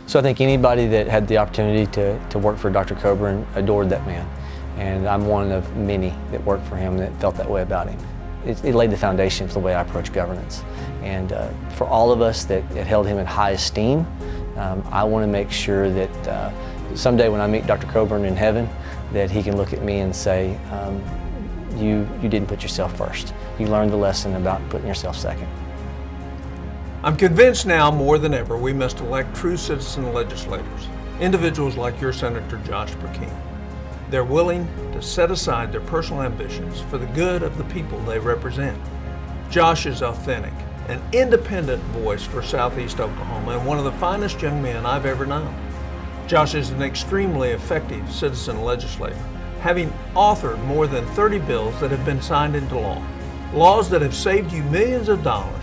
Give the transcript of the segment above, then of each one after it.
So I think anybody that had the opportunity to work for Dr. Coburn adored that man. And I'm one of many that worked for him that felt that way about him. It laid the foundation for the way I approach governance. And for all of us that held him in high esteem, I want to make sure that someday when I meet Dr. Coburn in heaven, that he can look at me and say, you didn't put yourself first. You learned the lesson about putting yourself second. I'm convinced now more than ever we must elect true citizen legislators, individuals like your Senator Josh Burkeen. They're willing to set aside their personal ambitions for the good of the people they represent. Josh is authentic, an independent voice for Southeast Oklahoma, and one of the finest young men I've ever known. Josh is an extremely effective citizen legislator, having authored more than 30 bills that have been signed into law, laws that have saved you millions of dollars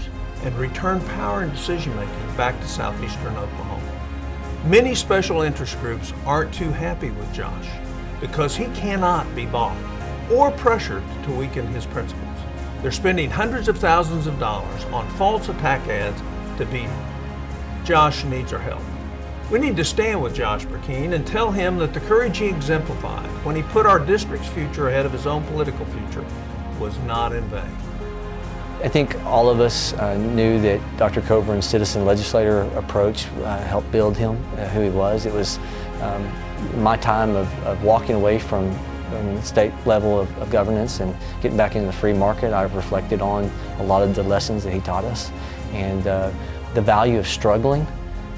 and returned power and decision-making back to southeastern Oklahoma. Many special interest groups aren't too happy with Josh because he cannot be bought or pressured to weaken his principles. They're spending hundreds of thousands of dollars on false attack ads to beat him. Josh needs our help. We need to stand with Josh Burkeen and tell him that the courage he exemplified when he put our district's future ahead of his own political future was not in vain. I think all of us knew that Dr. Coburn's citizen legislator approach helped build him who he was. It was my time of walking away from the state level of governance and getting back into the free market. I've reflected on a lot of the lessons that he taught us, and the value of struggling,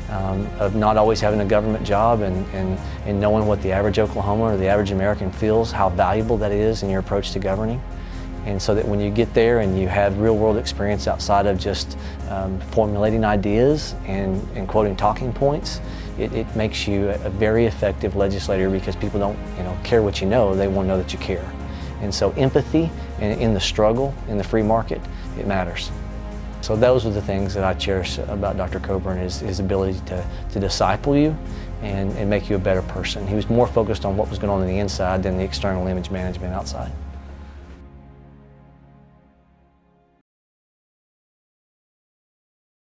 of not always having a government job, and knowing what the average Oklahoman or the average American feels, how valuable that is in your approach to governing. And so that when you get there and you have real world experience outside of just formulating ideas and quoting talking points, it makes you a very effective legislator, because people don't care what you know, they want to know that you care. And so empathy in the struggle, in the free market, it matters. So those are the things that I cherish about Dr. Coburn, is his ability to disciple you and make you a better person. He was more focused on what was going on the inside than the external image management outside.